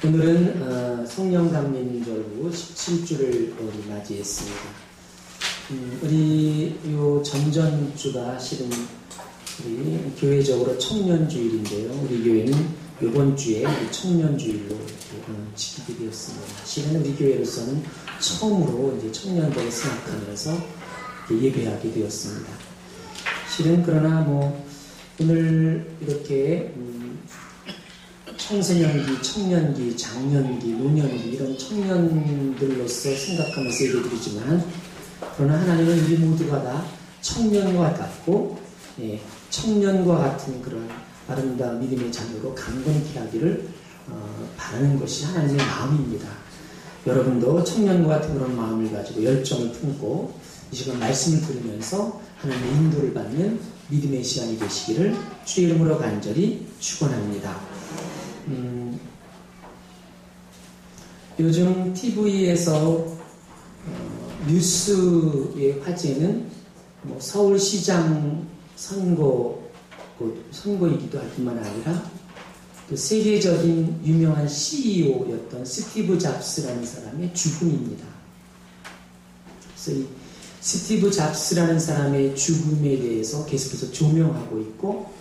오늘은 성령감림절후 17주를 우리 맞이했습니다. 우리 요 전전주가 실은 우리 교회적으로 청년주일인데요. 우리 교회는 이번 주에 청년주일로 지키게 되었습니다. 실은 우리 교회로서는 처음으로 이제 청년들을 생각하면서 예배하게 되었습니다. 실은 그러나 오늘 이렇게 청소년기, 청년기, 장년기, 노년기 이런 청년들로서 생각하면서 예배드리지만 그러나 하나님은 우리 모두가 다 청년과 같고 청년과 같은 그런 아름다운 믿음의 자녀로 강건케 하기를 바라는 것이 하나님의 마음입니다. 여러분도 청년과 같은 그런 마음을 가지고 열정을 품고 이 시간 말씀을 들으면서 하나님의 인도를 받는 믿음의 시간이 되시기를 주의 이름으로 간절히 축원합니다. 요즘 TV에서 뉴스의 화제는 서울시장 선거이기도 할 뿐만 아니라 그 세계적인 유명한 CEO였던 스티브 잡스라는 사람의 죽음입니다. 그래서 이 스티브 잡스라는 사람의 죽음에 대해서 계속해서 조명하고 있고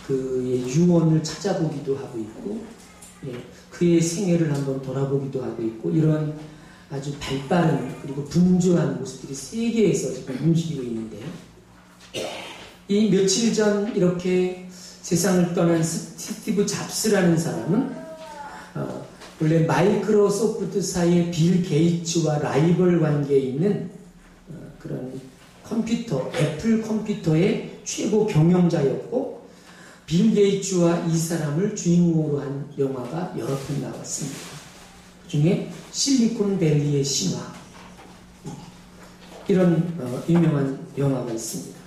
그의 유언을 찾아보기도 하고 있고 그의 생애를 한번 돌아보기도 하고 있고 이런 아주 발빠른 그리고 분주한 모습들이 세계에서 지금 움직이고 있는데요. 이 며칠 전 이렇게 세상을 떠난 스티브 잡스라는 사람은 원래 마이크로소프트사의 빌 게이츠와 라이벌 관계에 있는 그런 애플 컴퓨터의 최고 경영자였고 빌 게이츠와 이 사람을 주인공으로 한 영화가 여러 편 나왔습니다. 그 중에 실리콘밸리의 신화 이런 유명한 영화가 있습니다.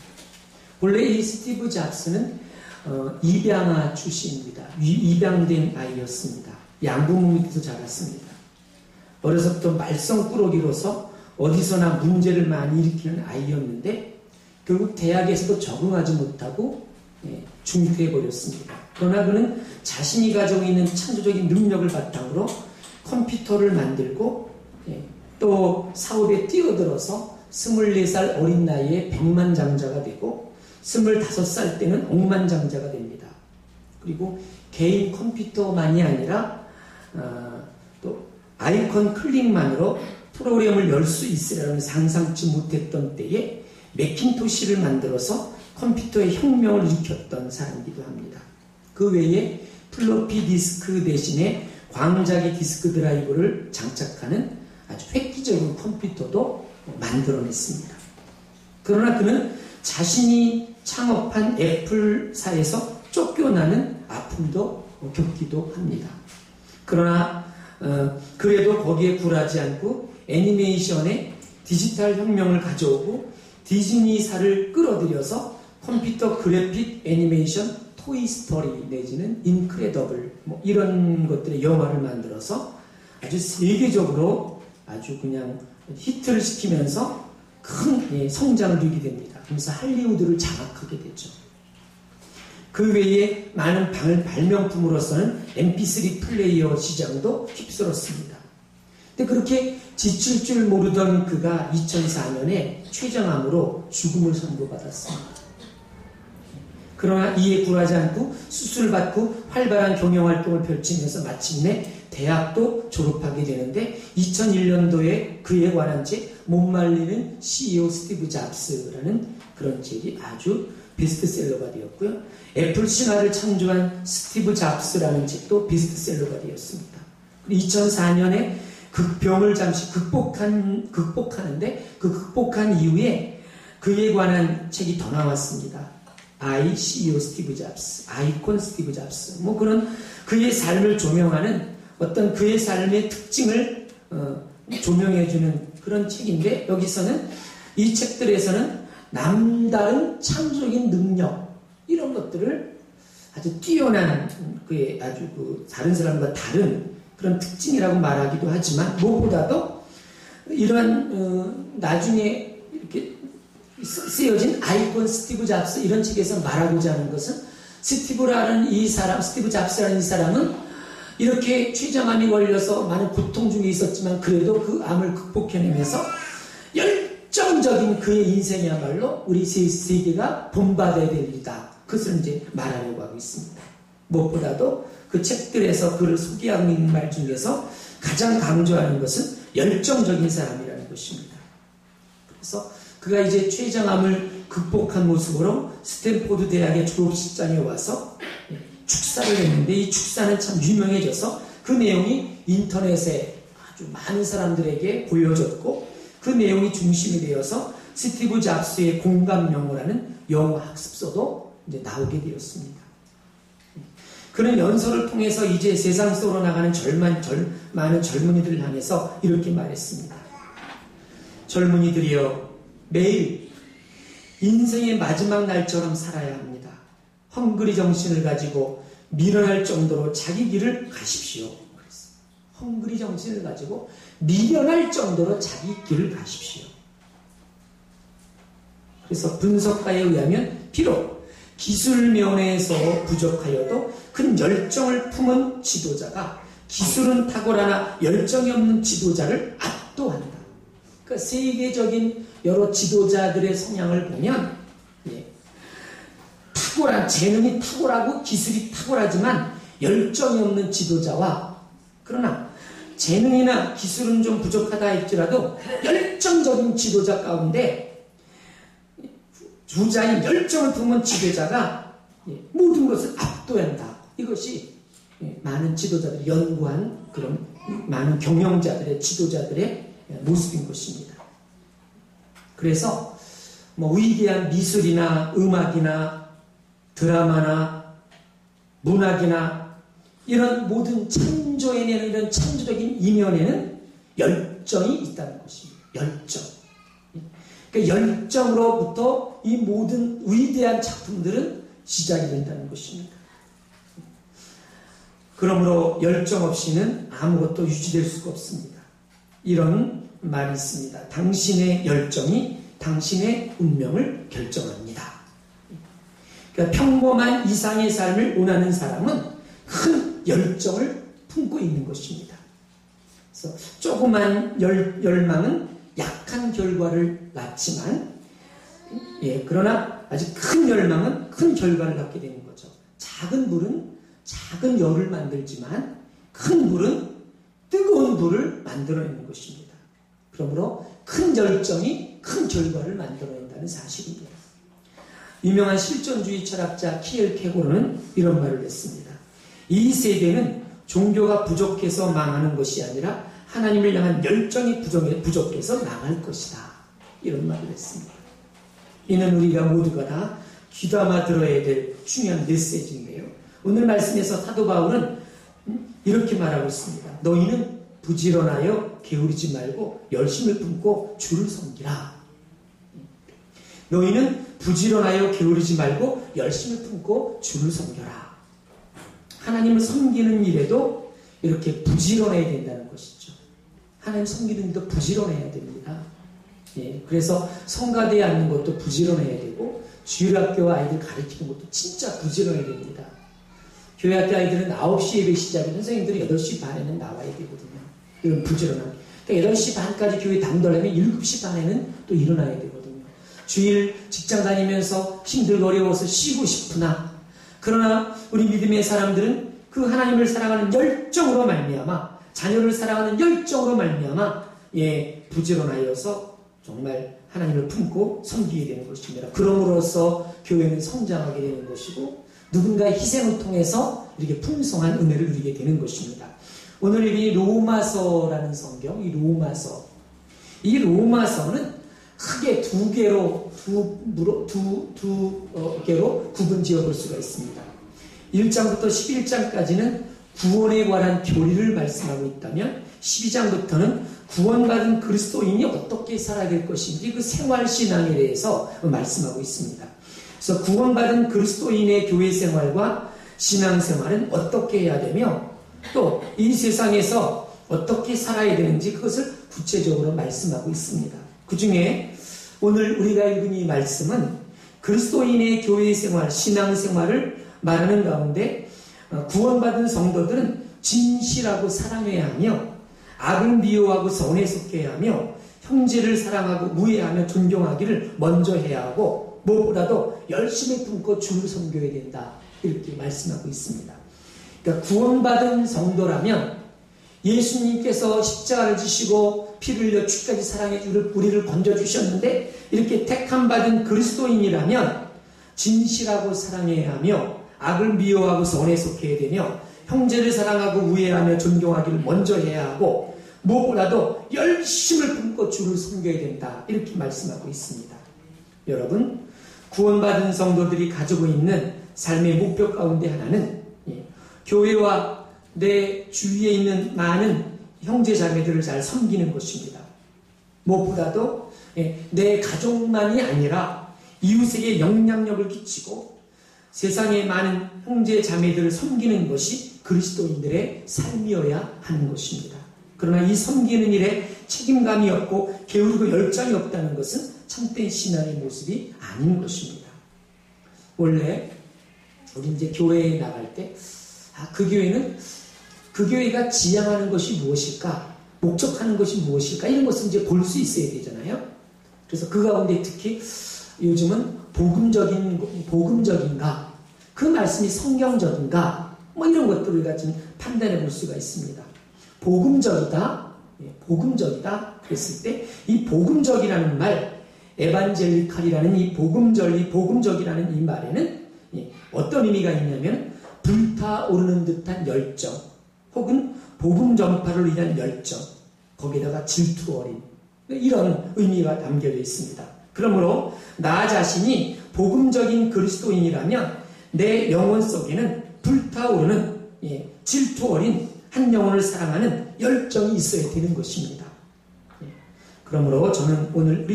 원래 이 스티브 잡스는 입양아 출신입니다. 입양된 아이였습니다. 양부모 밑에서 자랐습니다. 어려서부터 말썽꾸러기로서 어디서나 문제를 많이 일으키는 아이였는데 결국 대학에서도 적응하지 못하고 중퇴해버렸습니다. 그러나 그는 자신이 가지고 있는 창조적인 능력을 바탕으로 컴퓨터를 만들고 또 사업에 뛰어들어서 24살 어린 나이에 백만장자가 되고 25살 때는 억만장자가 됩니다. 그리고 개인 컴퓨터만이 아니라 또 아이콘 클릭만으로 프로그램을 열 수 있으라는 상상치 못했던 때에 매킨토시를 만들어서 컴퓨터의 혁명을 일으켰던 사람이기도 합니다. 그 외에 플로피 디스크 대신에 광자기 디스크 드라이브를 장착하는 아주 획기적인 컴퓨터도 만들어냈습니다. 그러나 그는 자신이 창업한 애플사에서 쫓겨나는 아픔도 겪기도 합니다. 그러나 그래도 거기에 굴하지 않고 애니메이션의 디지털 혁명을 가져오고 디즈니사를 끌어들여서 컴퓨터 그래픽 애니메이션 토이스토리 내지는 인크레더블 이런 것들의 영화를 만들어서 아주 세계적으로 아주 그냥 히트를 시키면서 큰 성장을 누리게 됩니다. 그래서 할리우드를 장악하게 되죠. 그 외에 많은 발명품으로서는 MP3 플레이어 시장도 휩쓸었습니다. 근데 그렇게 지칠 줄 모르던 그가 2004년에 췌장암으로 죽음을 선고받았습니다. 그러나 이에 굴하지 않고 수술을 받고 활발한 경영활동을 펼치면서 마침내 대학도 졸업하게 되는데 2001년도에 그에 관한 책 못 말리는 CEO 스티브 잡스라는 그런 책이 아주 베스트셀러가 되었고요. 애플 신화를 창조한 스티브 잡스라는 책도 베스트셀러가 되었습니다. 2004년에 그 병을 잠시 극복하는데 그 극복한 이후에 그에 관한 책이 더 나왔습니다. I, CEO 스티브 잡스, 아이콘 스티브 잡스 그런 그의 삶을 조명하는 어떤 그의 삶의 특징을 조명해주는 그런 책인데 여기서는 이 책들에서는 남다른 창조적인 능력 이런 것들을 아주 뛰어난 그의 아주 다른 사람과 다른 그런 특징이라고 말하기도 하지만 무엇보다도 이러한 나중에 이렇게 쓰여진 아이콘 스티브 잡스 이런 책에서 말하고자 하는 것은 스티브 잡스라는 이 사람은 이렇게 췌장암이 걸려서 많은 고통 중에 있었지만 그래도 그 암을 극복해내면서 열정적인 그의 인생이야말로 우리 세계가 본받아야 될 일이다. 그것을 이제 말하려고 하고 있습니다. 무엇보다도 그 책들에서 그를 소개하고 있는 말 중에서 가장 강조하는 것은 열정적인 사람이라는 것입니다. 그래서 그가 이제 췌장암을 극복한 모습으로 스탠포드 대학의 졸업식장에 와서 축사를 했는데 이 축사는 참 유명해져서 그 내용이 인터넷에 아주 많은 사람들에게 보여졌고 그 내용이 중심이 되어서 스티브 잡스의 공감 영어라는 영어 학습서도 이제 나오게 되었습니다. 그는 연설을 통해서 이제 세상 속으로 나가는 많은 젊은이들을 향해서 이렇게 말했습니다. 젊은이들이여, 매일 인생의 마지막 날처럼 살아야 합니다. 헝그리 정신을 가지고 미련할 정도로 자기 길을 가십시오. 헝그리 정신을 가지고 미련할 정도로 자기 길을 가십시오. 그래서 분석가에 의하면 비록 기술 면에서 부족하여도 큰 열정을 품은 지도자가 기술은 탁월하나 열정이 없는 지도자를 압도한다. 그러니까 세계적인 여러 지도자들의 성향을 보면 탁월한 재능이 탁월하고 기술이 탁월하지만 열정이 없는 지도자와 그러나 재능이나 기술은 좀 부족하다 할지라도 열정적인 지도자 가운데 주자인 열정을 품은 지도자가 모든 것을 압도한다. 이것이 많은 지도자들이 연구한 그런 많은 경영자들의 지도자들의 모습인 것입니다. 그래서 위대한 미술이나 음악이나 드라마나 문학이나 이런 모든 창조해내는 이런 창조적인 이면에는 열정이 있다는 것입니다. 열정. 그러니까 열정으로부터 이 모든 위대한 작품들은 시작이 된다는 것입니다. 그러므로 열정 없이는 아무것도 유지될 수가 없습니다. 이런 말이 있습니다. 당신의 열정이 당신의 운명을 결정합니다. 그러니까 평범한 이상의 삶을 원하는 사람은 큰 열정을 품고 있는 것입니다. 그래서 조그만 열망은 약한 결과를 낳지만, 그러나 아주 큰 열망은 큰 결과를 낳게 되는 거죠. 작은 불은 작은 열을 만들지만 큰 불은 뜨거운 불을 만들어내는 것입니다. 그러므로 큰 열정이 큰 결과를 만들어낸다는 사실입니다. 유명한 실존주의 철학자 키엘 케고르는 이런 말을 했습니다. 이 세대는 종교가 부족해서 망하는 것이 아니라 하나님을 향한 열정이 부족해서 망할 것이다. 이런 말을 했습니다. 이는 우리가 모두가 다 귀담아 들어야 될 중요한 메시지인데요. 오늘 말씀에서 사도 바울은 이렇게 말하고 있습니다. 너희는 부지런하여 게으르지 말고 열심을 품고 주를 섬기라. 너희는 부지런하여 게으르지 말고 열심을 품고 주를 섬겨라. 하나님을 섬기는 일에도 이렇게 부지런해야 된다는 것이죠. 하나님 섬기는 일도 부지런해야 됩니다. 그래서 성가대에 앉는 것도 부지런해야 되고 주일학교 아이들 가르치는 것도 진짜 부지런해야 됩니다. 교회학교 아이들은 9시 예배 시작이면 선생님들이 8시 반에는 나와야 되거든요. 이런 부지런함. 그러니까 8시 반까지 교회 당도하려면 7시 반에는 또 일어나야 되거든요. 주일 직장 다니면서 힘들고 어려워서 쉬고 싶으나 그러나 우리 믿음의 사람들은 그 하나님을 사랑하는 열정으로 말미암아 자녀를 사랑하는 열정으로 말미암아 부지런하여서 정말 하나님을 품고 섬기게 되는 것입니다. 그럼으로써 교회는 성장하게 되는 것이고 누군가의 희생을 통해서 이렇게 풍성한 은혜를 누리게 되는 것입니다. 오늘 이 로마서라는 성경, 이 로마서는 크게 두 개로 구분 지어볼 수가 있습니다. 1장부터 11장까지는 구원에 관한 교리를 말씀하고 있다면 12장부터는 구원받은 그리스도인이 어떻게 살아야 될 것인지 그 생활신앙에 대해서 말씀하고 있습니다. 그래서 구원받은 그리스도인의 교회 생활과 신앙생활은 어떻게 해야 되며 또 이 세상에서 어떻게 살아야 되는지 그것을 구체적으로 말씀하고 있습니다. 그 중에 오늘 우리가 읽은 이 말씀은 그리스도인의 교회 생활, 신앙생활을 말하는 가운데 구원받은 성도들은 진실하고 사랑해야 하며 악을 미워하고 선에 속해야 하며 형제를 사랑하고 우애하며 존경하기를 먼저 해야 하고 무엇보다도 열심히 품고 주를 섬겨야 된다. 이렇게 말씀하고 있습니다. 그러니까 구원받은 성도라면 예수님께서 십자가를 지시고 피를 흘려 죽까지 사랑해 우리를 건져주셨는데 이렇게 택함받은 그리스도인이라면 진실하고 사랑해야 하며 악을 미워하고 선에 속해야 되며 형제를 사랑하고 우애하며 존경하기를 먼저 해야 하고 무엇보다도 열심을 품고 주를 섬겨야 된다. 이렇게 말씀하고 있습니다. 여러분, 구원받은 성도들이 가지고 있는 삶의 목표 가운데 하나는 교회와 내 주위에 있는 많은 형제 자매들을 잘 섬기는 것입니다. 무엇보다도 내 가족만이 아니라 이웃에게 영향력을 끼치고 세상의 많은 형제 자매들을 섬기는 것이 그리스도인들의 삶이어야 하는 것입니다. 그러나 이 섬기는 일에 책임감이 없고 게으르고 열정이 없다는 것은 참된 신앙의 모습이 아닌 것입니다. 원래 우리 이제 교회에 나갈 때 그 교회가 지향하는 것이 무엇일까? 목적하는 것이 무엇일까? 이런 것을 이제 볼 수 있어야 되잖아요. 그래서 그 가운데 특히 요즘은 복음적인가? 그 말씀이 성경적인가? 뭐 이런 것들을 우리가 좀 판단해 볼 수가 있습니다. 복음적이다? 그랬을 때 이 복음적이라는 말, 에반젤리칼이라는 이 복음적이라는 이 말에는 어떤 의미가 있냐면 불타오르는 듯한 열정 혹은 복음 전파를 위한 열정, 거기다가 질투 어린 이런 의미가 담겨져 있습니다. 그러므로 나 자신이 복음적인 그리스도인이라면 내 영혼 속에는 불타오르는 질투 어린 한 영혼을 사랑하는 열정이 있어야 되는 것입니다. 그러므로 저는 오늘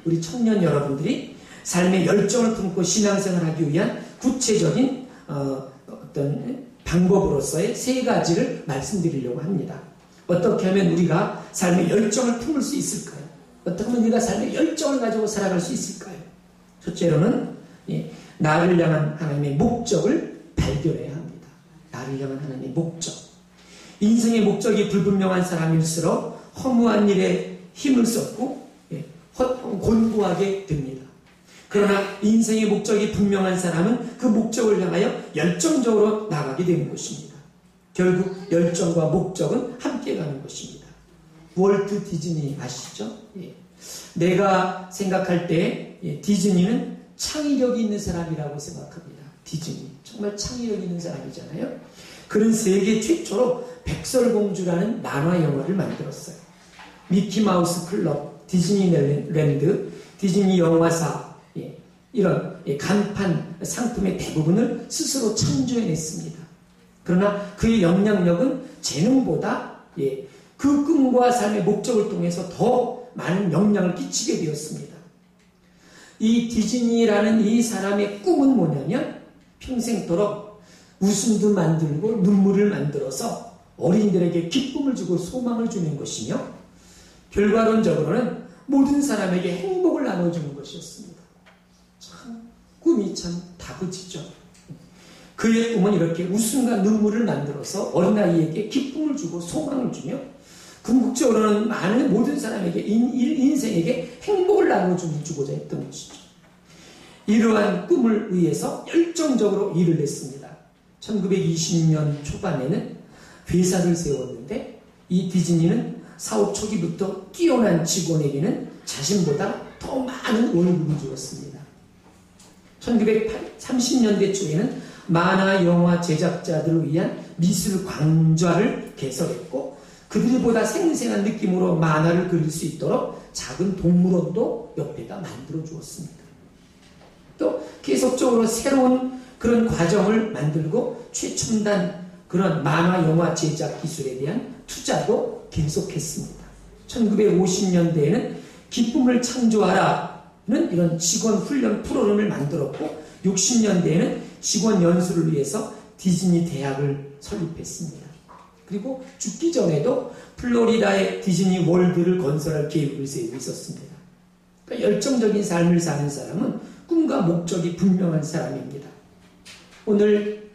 우리 청년 여러분들이 삶의 열정을 품고 신앙생활하기 위한 구체적인 어떤 방법으로서의 세 가지를 말씀드리려고 합니다. 어떻게 하면 우리가 삶의 열정을 품을 수 있을까요? 어떻게 하면 우리가 삶의 열정을 가지고 살아갈 수 있을까요? 첫째로는 나를 향한 하나님의 목적을 발견해야 합니다. 나를 향한 하나님의 목적. 인생의 목적이 불분명한 사람일수록 허무한 일에 힘을 쏟고 곤고하게 됩니다. 그러나 인생의 목적이 분명한 사람은 그 목적을 향하여 열정적으로 나가게 되는 것입니다. 결국 열정과 목적은 함께 가는 것입니다. 월트 디즈니 아시죠? 내가 생각할 때 디즈니는 창의력이 있는 사람이라고 생각합니다. 디즈니 정말 창의력 있는 사람이잖아요. 그는 세계 최초로 백설공주라는 만화 영화를 만들었어요. 미키마우스 클럽, 디즈니랜드, 디즈니 영화사 이런 간판 상품의 대부분을 스스로 창조해냈습니다. 그러나 그의 영향력은 재능보다 그 꿈과 삶의 목적을 통해서 더 많은 영향을 끼치게 되었습니다. 이 디즈니라는 이 사람의 꿈은 뭐냐면 평생토록 웃음도 만들고 눈물을 만들어서 어린이들에게 기쁨을 주고 소망을 주는 것이며 결과론적으로는 모든 사람에게 행복을 나눠주는 것이었습니다. 꿈이 참 다부지죠. 그의 꿈은 이렇게 웃음과 눈물을 만들어서 어린아이에게 기쁨을 주고 소망을 주며 궁극적으로는 많은 모든 사람에게 인생에게 행복을 나눠주고자 했던 것이죠. 이러한 꿈을 위해서 열정적으로 일을 했습니다. 1920년 초반에는 회사를 세웠는데 이 디즈니는 사업 초기부터 뛰어난 직원에게는 자신보다 더 많은 월급을 주었습니다. 1930년대 초에는 만화 영화 제작자들을 위한 미술 강좌를 개설했고 그들보다 생생한 느낌으로 만화를 그릴 수 있도록 작은 동물원도 옆에다 만들어 주었습니다. 또 계속적으로 새로운 그런 과정을 만들고 최첨단 그런 만화 영화 제작 기술에 대한 투자도 계속했습니다. 1950년대에는 기쁨을 창조하라는 이런 직원 훈련 프로그램을 만들었고 60년대에는 직원 연수를 위해서 디즈니 대학을 설립했습니다. 그리고 죽기 전에도 플로리다의 디즈니 월드를 건설할 계획을 세우고 있었습니다. 그러니까 열정적인 삶을 사는 사람은 꿈과 목적이 분명한 사람입니다. 오늘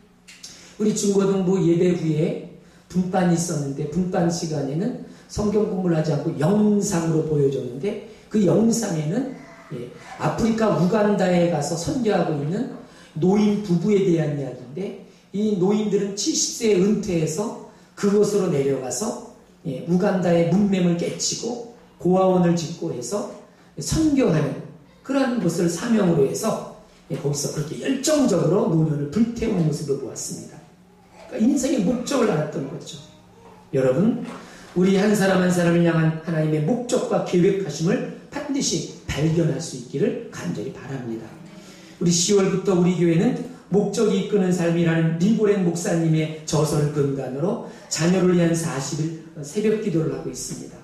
우리 중고등부 예배 후에 분반이 있었는데 분반 시간에는 성경 공부를 하지 않고 영상으로 보여줬는데 그 영상에는 아프리카 우간다에 가서 선교하고 있는 노인 부부에 대한 이야기인데 이 노인들은 70세에 은퇴해서 그곳으로 내려가서 우간다의 문맹을 깨치고 고아원을 짓고 해서 선교하는 그러한 것을 사명으로 해서 거기서 그렇게 열정적으로 노년을 불태우는 모습을 보았습니다. 그러니까 인생의 목적을 알았던 거죠. 여러분, 우리 한 사람 한 사람을 향한 하나님의 목적과 계획하심을 반드시 발견할 수 있기를 간절히 바랍니다. 우리 10월부터 우리 교회는 목적이 이끄는 삶이라는 리고렌 목사님의 저서를 근간으로 자녀를 위한 40일 새벽 기도를 하고 있습니다.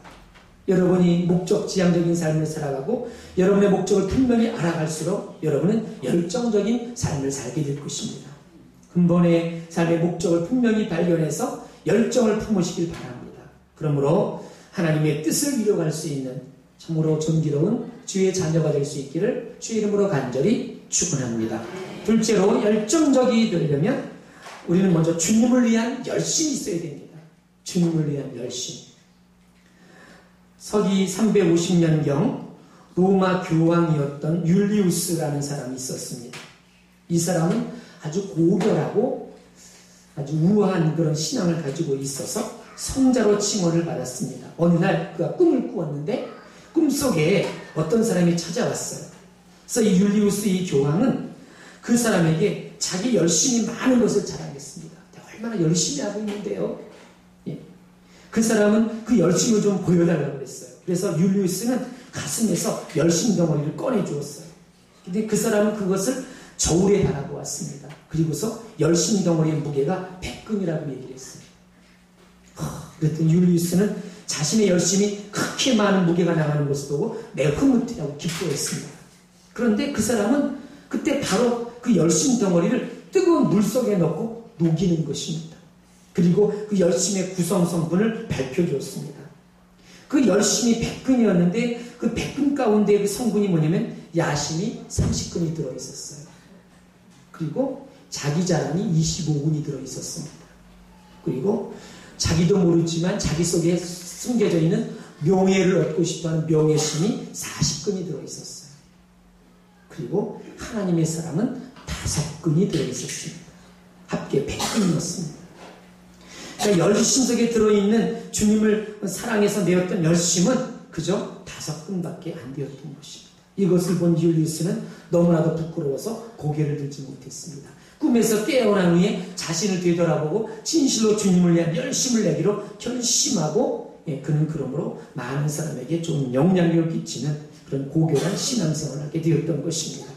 여러분이 목적 지향적인 삶을 살아가고 여러분의 목적을 분명히 알아갈수록 여러분은 열정적인 삶을 살게 될 것입니다. 근본의 삶의 목적을 분명히 발견해서 열정을 품으시길 바랍니다. 그러므로 하나님의 뜻을 이뤄갈 수 있는 참으로 존귀로운 주의 자녀가 될 수 있기를 주의 이름으로 간절히 축원합니다. 둘째로 열정적이 되려면 우리는 먼저 주님을 위한 열심이 있어야 됩니다. 주님을 위한 열심. 서기 350년경 로마 교황이었던 율리우스라는 사람이 있었습니다. 이 사람은 아주 고결하고 아주 우아한 그런 신앙을 가지고 있어서 성자로 칭언을 받았습니다. 어느 날 그가 꿈을 꾸었는데 꿈속에 어떤 사람이 찾아왔어요. 그래서 이 율리우스 이 교황은 그 사람에게 자기 열심히 많은 것을 자랑했습니다. 얼마나 열심히 하고 있는데요. 그 사람은 그 열심을 좀 보여달라고 그랬어요. 그래서 율리우스는 가슴에서 열심 덩어리를 꺼내주었어요. 근데 그 사람은 그것을 저울에 달아보았습니다. 그리고서 열심 덩어리의 무게가 100금이라고 얘기를 했어요. 그랬더니 율리우스는 자신의 열심이 그렇게 많은 무게가 나가는 것을 보고 매우 흐뭇해하고 기뻐했습니다. 그런데 그 사람은 그때 바로 그 열심 덩어리를 뜨거운 물 속에 넣고 녹이는 것입니다. 그리고 그 열심의 구성 성분을 밝혀주었습니다. 그 열심이 100근이었는데 그 100근 가운데 그 성분이 뭐냐면 야심이 30근이 들어있었어요. 그리고 자기 자랑이 25근이 들어있었습니다. 그리고 자기도 모르지만 자기 속에 숨겨져 있는 명예를 얻고 싶어하는 명예심이 40근이 들어있었어요. 그리고 하나님의 사랑은 5근이 들어있었습니다. 합계 100근이었습니다. 그러니까 열심 속에 들어있는 주님을 사랑해서 내었던 열심은 그저 5근밖에 안 되었던 것입니다. 이것을 본 율리우스는 너무나도 부끄러워서 고개를 들지 못했습니다. 꿈에서 깨어난 후에 자신을 되돌아보고 진실로 주님을 위한 열심을 내기로 결심하고 그는 그러므로 많은 사람에게 좋은 영향력을 끼치는 그런 고결한 신앙생활을 하게 되었던 것입니다.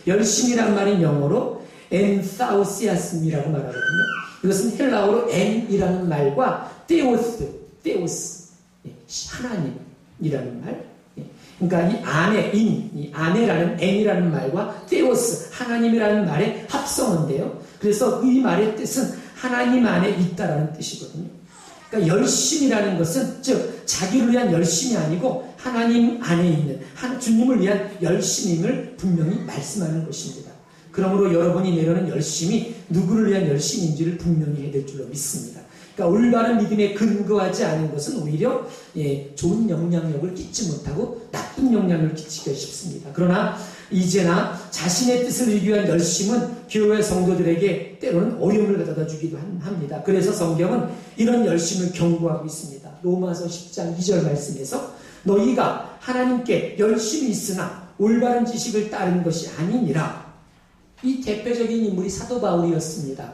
열심이란 말이 영어로 엔사우시아스미라고 말하거든요. 이것은 헬라어로 엔이라는 말과 테오스, 하나님이라는 말. 그러니까 이 아내, 이 아내라는 엔이라는 말과 테오스, 하나님이라는 말의 합성어인데요. 그래서 이 말의 뜻은 하나님 안에 있다라는 뜻이거든요. 그러니까 열심이라는 것은 즉 자기를 위한 열심이 아니고 하나님 안에 있는 주님을 위한 열심임을 분명히 말씀하는 것입니다. 그러므로 여러분이 내려는 열심이 누구를 위한 열심인지를 분명히 해야 될 줄로 믿습니다. 그러니까 올바른 믿음에 근거하지 않은 것은 오히려 좋은 영향력을 끼치지 못하고 나쁜 영향력을 끼치기가 쉽습니다. 그러나 이제나 자신의 뜻을 이루기 위한 열심은 교회 성도들에게 때로는 어려움을 가져다 주기도 합니다. 그래서 성경은 이런 열심을 경고하고 있습니다. 로마서 10장 2절 말씀에서 너희가 하나님께 열심히 있으나 올바른 지식을 따른 것이 아니니라. 이 대표적인 인물이 사도 바울이었습니다.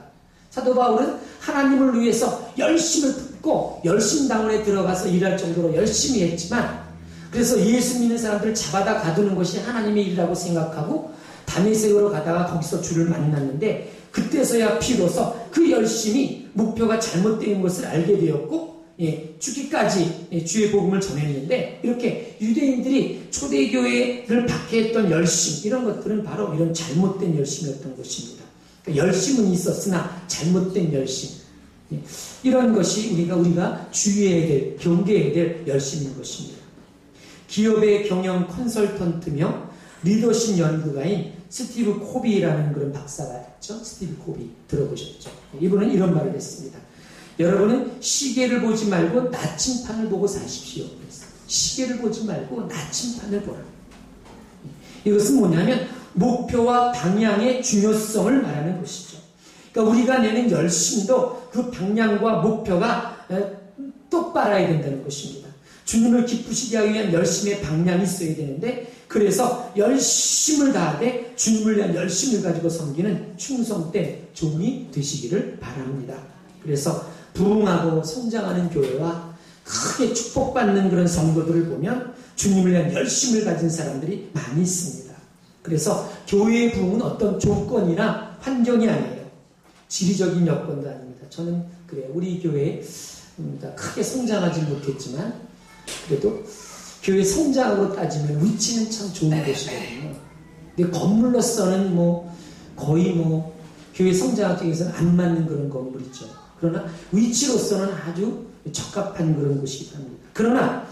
사도 바울은 하나님을 위해서 열심을 품고 열심당원에 들어가서 일할 정도로 열심히 했지만 그래서 예수 믿는 사람들을 잡아다 가두는 것이 하나님의 일이라고 생각하고 다메섹으로 가다가 거기서 주를 만났는데 그때서야 비로소 그 열심이 목표가 잘못된 것을 알게 되었고 죽기까지 주의 복음을 전했는데 이렇게 유대인들이 초대교회를 박해했던 열심 이런 것들은 바로 이런 잘못된 열심이었던 것입니다. 그러니까 열심은 있었으나 잘못된 열심 이런 것이 우리가 주의해야 될 경계해야 될 열심인 것입니다. 기업의 경영 컨설턴트며 리더십 연구가인 스티브 코비라는 그런 박사가 있죠. 스티브 코비 들어보셨죠? 이분은 이런 말을 했습니다. 여러분은 시계를 보지 말고 나침판을 보고 사십시오. 시계를 보지 말고 나침판을 보라. 이것은 뭐냐면 목표와 방향의 중요성을 말하는 것이죠. 그러니까 우리가 내는 열심도 그 방향과 목표가 똑바라야 된다는 것입니다. 주님을 기쁘시게 하기 위한 열심의 방향이 있어야 되는데, 그래서 열심을 다하되 주님을 위한 열심을 가지고 섬기는 충성된 종이 되시기를 바랍니다. 그래서 부흥하고 성장하는 교회와 크게 축복받는 그런 성도들을 보면 주님을 위한 열심을 가진 사람들이 많이 있습니다. 그래서 교회의 부흥은 어떤 조건이나 환경이 아니에요. 지리적인 여건도 아닙니다. 저는 그래요. 우리 교회 크게 성장하지 못했지만 그래도 교회 성장으로 따지면 위치는 참 좋은 곳이거든요. 근데 건물로서는 거의 교회 성장 쪽에서는 안 맞는 그런 건물 있죠. 그러나 위치로서는 아주 적합한 그런 곳이기도 합니다. 그러나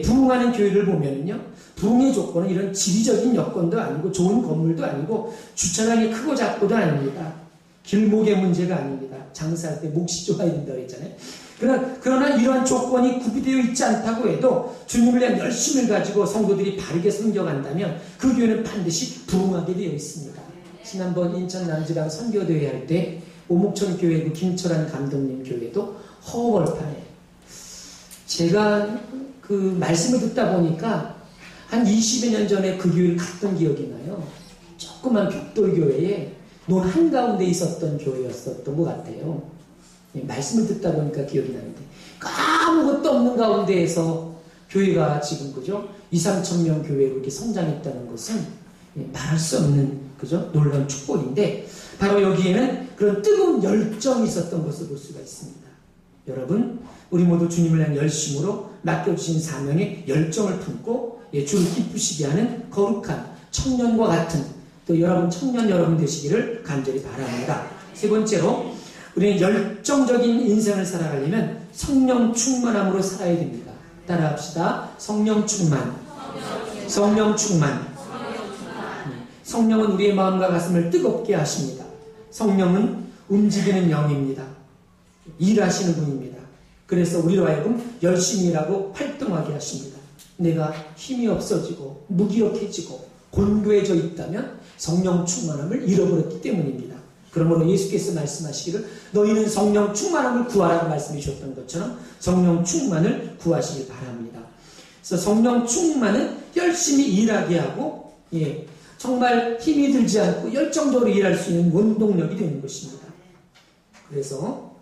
부흥하는 교회를 보면요, 부흥의 조건은 이런 지리적인 여건도 아니고 좋은 건물도 아니고 주차장이 크고 작고도 아닙니다. 길목의 문제가 아닙니다. 장사할 때 몫이 좋아야 된다고 했잖아요. 그러나 이러한 조건이 구비되어 있지 않다고 해도 주님을 위한 열심을 가지고 성도들이 바르게 섬겨간다면 그 교회는 반드시 부흥하게 되어 있습니다. 지난번 인천 남지방 선교대회 할 때 오목천 교회 그 김철환 감독님 교회도 허벌판에 제가 그 말씀을 듣다 보니까 한 20여 년 전에 그 교회를 갔던 기억이 나요. 조그만 벽돌교회에 논 한가운데 있었던 교회였었던 것 같아요. 말씀을 듣다 보니까 기억이 나는데, 아무것도 없는 가운데에서 교회가 지금, 그죠? 2~3천 명 교회로 이렇게 성장했다는 것은 말할 수 없는, 그죠? 놀라운 축복인데, 바로 여기에는 그런 뜨거운 열정이 있었던 것을 볼 수가 있습니다. 여러분, 우리 모두 주님을 위한 열심으로 맡겨주신 사명에 열정을 품고 주를 기쁘시게 하는 거룩한 청년과 같은 또 여러분 청년 여러분 되시기를 간절히 바랍니다. 세 번째로, 우리는 열정적인 인생을 살아가려면 성령 충만함으로 살아야 됩니다. 따라합시다. 성령 충만. 성령 충만. 성령은 우리의 마음과 가슴을 뜨겁게 하십니다. 성령은 움직이는 영입니다. 일하시는 분입니다. 그래서 우리로 하여금 열심히 일하고 활동하게 하십니다. 내가 힘이 없어지고 무기력해지고 곤고해져 있다면 성령 충만함을 잃어버렸기 때문입니다. 그러므로 예수께서 말씀하시기를 너희는 성령 충만함을 구하라고 말씀해 주셨던 것처럼 성령 충만을 구하시길 바랍니다. 그래서 성령 충만은 열심히 일하게 하고 정말 힘이 들지 않고 열정적으로 일할 수 있는 원동력이 되는 것입니다. 그래서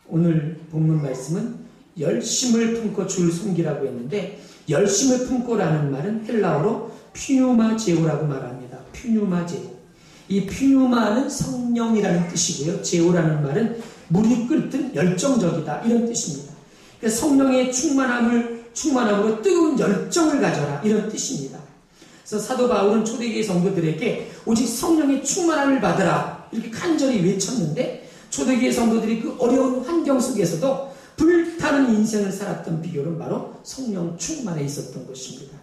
오늘 본문 말씀은 열심을 품고 주를 섬기라고 했는데, 열심을 품고라는 말은 헬라어로 퓨뉴마제오라고 말합니다. 퓨뉴마제오. 이 퓨뉴마는 성령이라는 뜻이고요. 제오라는 말은 물이 끓든 열정적이다, 이런 뜻입니다. 그래서 성령의 충만함으로 뜨거운 열정을 가져라, 이런 뜻입니다. 그래서 사도 바울은 초대교회 성도들에게 오직 성령의 충만함을 받으라 이렇게 간절히 외쳤는데, 초대교회 성도들이 그 어려운 환경 속에서도 불타는 인생을 살았던 비결은 바로 성령 충만에 있었던 것입니다.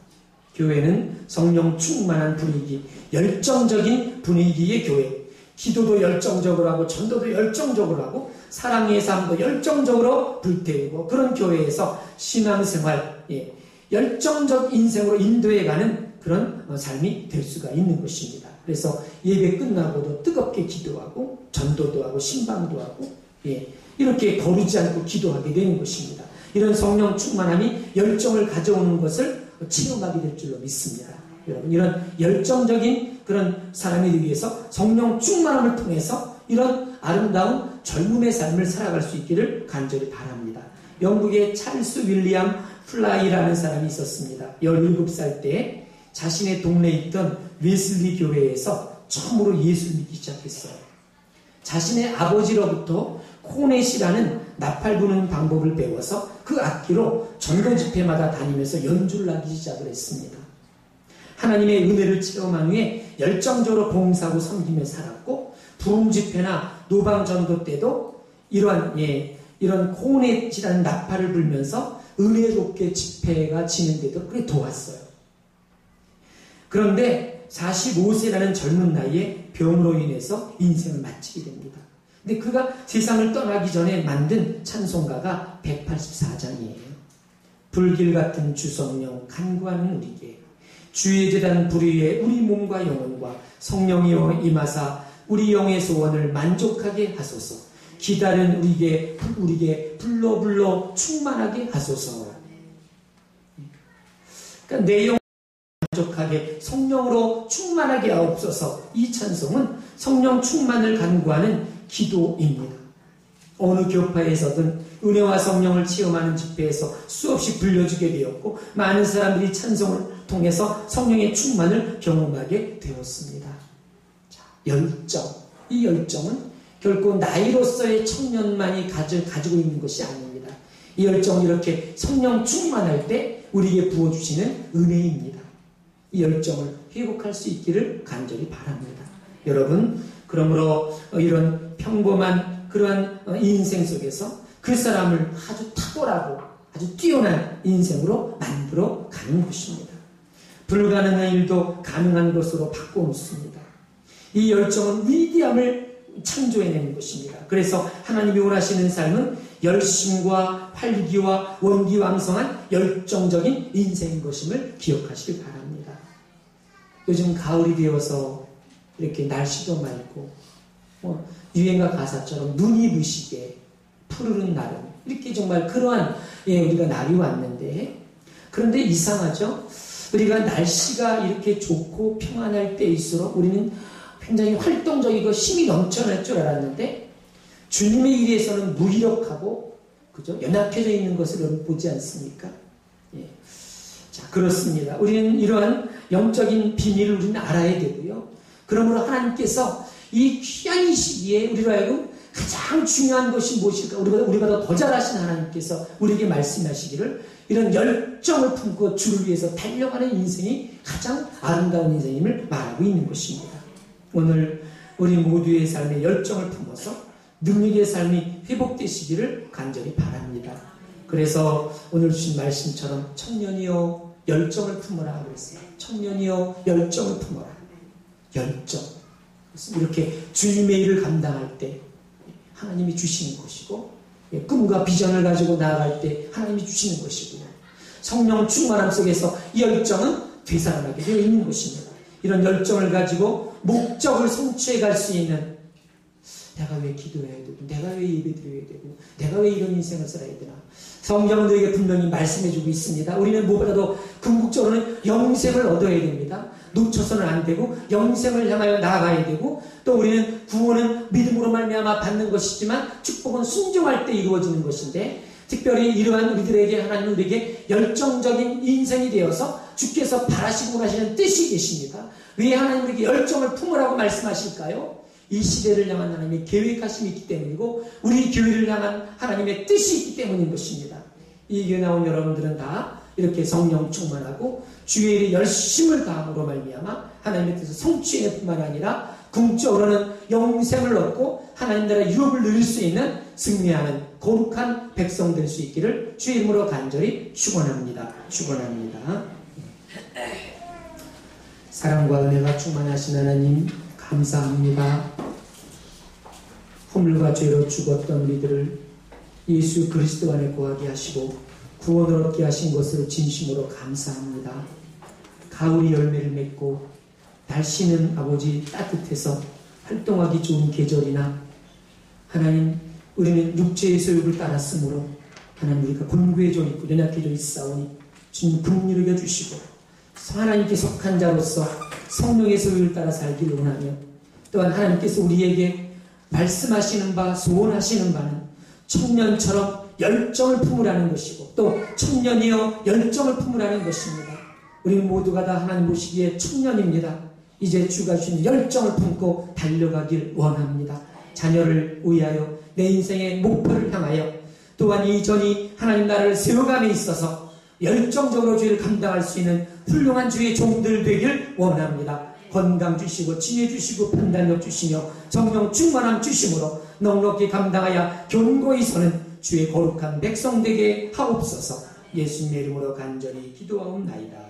교회는 성령 충만한 분위기, 열정적인 분위기의 교회, 기도도 열정적으로 하고 전도도 열정적으로 하고 사랑의 삶도 열정적으로 불태우고, 그런 교회에서 신앙생활, 열정적 인생으로 인도해가는 그런 삶이 될 수가 있는 것입니다. 그래서 예배 끝나고도 뜨겁게 기도하고 전도도 하고 신방도 하고 이렇게 거르지 않고 기도하게 되는 것입니다. 이런 성령 충만함이 열정을 가져오는 것을 체험하게 될 줄로 믿습니다. 여러분, 이런 열정적인 그런 사람이 되기 위해서 성령 충만함을 통해서 이런 아름다운 젊음의 삶을 살아갈 수 있기를 간절히 바랍니다. 영국의 찰스 윌리엄 플라이라는 사람이 있었습니다. 17살 때 자신의 동네에 있던 웨슬리 교회에서 처음으로 예수를 믿기 시작했어요. 자신의 아버지로부터 코넷이라는 나팔 부는 방법을 배워서 그 악기로 전도 집회마다 다니면서 연주를 하기 시작을 했습니다. 하나님의 은혜를 체험한 후에 열정적으로 봉사하고 섬기며 살았고, 부흥 집회나 노방 전도 때도 이런 코넷이라는 나팔을 불면서 은혜롭게 집회가 진행되도록 그렇게 도왔어요. 그런데 45세라는 젊은 나이에 병으로 인해서 인생을 마치게 됩니다. 근데 그가 세상을 떠나기 전에 만든 찬송가가 184장이에요. 불길 같은 주성령 간구하는 우리에게 주의 제단 불위에 우리 몸과 영혼과 성령이여 임하사 우리 영의 소원을 만족하게 하소서. 기다린 우리에게 불러 충만하게 하소서. 그러니까 내 영을 만족하게 성령으로 충만하게 하옵소서. 이 찬송은 성령 충만을 간구하는 기도입니다. 어느 교파에서든 은혜와 성령을 체험하는 집회에서 수없이 불려주게 되었고 많은 사람들이 찬송을 통해서 성령의 충만을 경험하게 되었습니다. 자, 열정. 이 열정은 결코 나이로서의 청년만이 가지고 있는 것이 아닙니다. 이 열정은 이렇게 성령 충만할 때 우리에게 부어주시는 은혜입니다. 이 열정을 회복할 수 있기를 간절히 바랍니다. 여러분, 그러므로 이런 평범한 그러한 인생 속에서 그 사람을 아주 탁월하고 아주 뛰어난 인생으로 만들어 가는 것입니다. 불가능한 일도 가능한 것으로 바꿔놓습니다. 이 열정은 위대함을 창조해내는 것입니다. 그래서 하나님이 원하시는 삶은 열심과 활기와 원기왕성한 열정적인 인생인 것임을 기억하시길 바랍니다. 요즘 가을이 되어서 이렇게 날씨도 맑고 유행가 가사처럼 눈이 부시게 푸르른 날은 이렇게 정말 그러한 우리가 날이 왔는데, 그런데 이상하죠? 우리가 날씨가 이렇게 좋고 평안할 때일수록 우리는 굉장히 활동적이고 힘이 넘쳐날 줄 알았는데 주님의 일에서는 무기력하고 그죠? 연약해져 있는 것을 보지 않습니까? 예. 자, 그렇습니다. 우리는 이러한 영적인 비밀을 우리는 알아야 되고요. 그러므로 하나님께서 이 귀한 이 시기에 우리로 하여금 가장 중요한 것이 무엇일까? 우리가 더 잘하신 하나님께서 우리에게 말씀하시기를 이런 열정을 품고 주를 위해서 달려가는 인생이 가장 아름다운 인생임을 말하고 있는 것입니다. 오늘 우리 모두의 삶에 열정을 품어서 능력의 삶이 회복되시기를 간절히 바랍니다. 그래서 오늘 주신 말씀처럼 청년이여 열정을 품어라 그랬어요. 청년이여 열정을 품어라. 열정. 이렇게 주님의 일을 감당할 때 하나님이 주시는 것이고, 꿈과 비전을 가지고 나아갈 때 하나님이 주시는 것이고요. 성령 충만함 속에서 이 열정은 되살아나게 되어 있는 것입니다. 이런 열정을 가지고 목적을 성취해 갈 수 있는, 내가 왜 기도해야 되고, 내가 왜 예배드려야 되고, 내가 왜 이런 인생을 살아야 되나. 성경은 우리에게 분명히 말씀해주고 있습니다. 우리는 무엇보다도 궁극적으로는 영생을 얻어야 됩니다. 놓쳐서는 안 되고 영생을 향하여 나아가야 되고, 또 우리는 구원은 믿음으로 말미암아 받는 것이지만 축복은 순종할 때 이루어지는 것인데, 특별히 이러한 우리들에게 하나님은 우리에게 열정적인 인생이 되어서 주께서 바라시고 원하시는 뜻이 계십니다. 왜 하나님 우리에게 열정을 품으라고 말씀하실까요? 이 시대를 향한 하나님의 계획하심이 있기 때문이고 우리 교회를 향한 하나님의 뜻이 있기 때문인 것입니다. 이 교회 나온 여러분들은 다 이렇게 성령 충만하고 주의 일에 열심을 다함으로 말미암아 하나님의 뜻을 성취할 뿐만 아니라 궁극적으로는 영생을 얻고 하나님 나라 유업을 누릴 수 있는 승리하는 거룩한 백성 될 수 있기를 주의 이름으로 간절히 축원합니다. 축원합니다. 사랑과 은혜가 충만하신 하나님 감사합니다. 허물과 죄로 죽었던 우리들을 예수 그리스도 안에 거하게 하시고 구원을 얻게 하신 것을 진심으로 감사합니다. 가을이 열매를 맺고 날씨는 아버지 따뜻해서 활동하기 좋은 계절이나 하나님 우리는 육체의 소욕을 따랐으므로 하나님 우리가 곤고해져 있고 연약해져 있사오니 주님 긍휼히 여겨주시고 하나님께 속한 자로서 성령의 소욕을 따라 살기를 원하며, 또한 하나님께서 우리에게 말씀하시는 바 소원하시는 바는 청년처럼 열정을 품으라는 것이고 또 청년이여 열정을 품으라는 것입니다. 우리는 모두가 다 하나님 보시기에 청년입니다. 이제 주가 주신 열정을 품고 달려가길 원합니다. 자녀를 위하여 내 인생의 목표를 향하여 또한 이전이 하나님 나라를 세워감에 있어서 열정적으로 주의를 감당할 수 있는 훌륭한 주의 종들 되길 원합니다. 건강 주시고 지혜 주시고 판단력 주시며 성령 충만함 주심으로 넉넉히 감당하여 견고히 서는 주의 거룩한 백성 되게 하옵소서. 예수님의 이름으로 간절히 기도하옵나이다.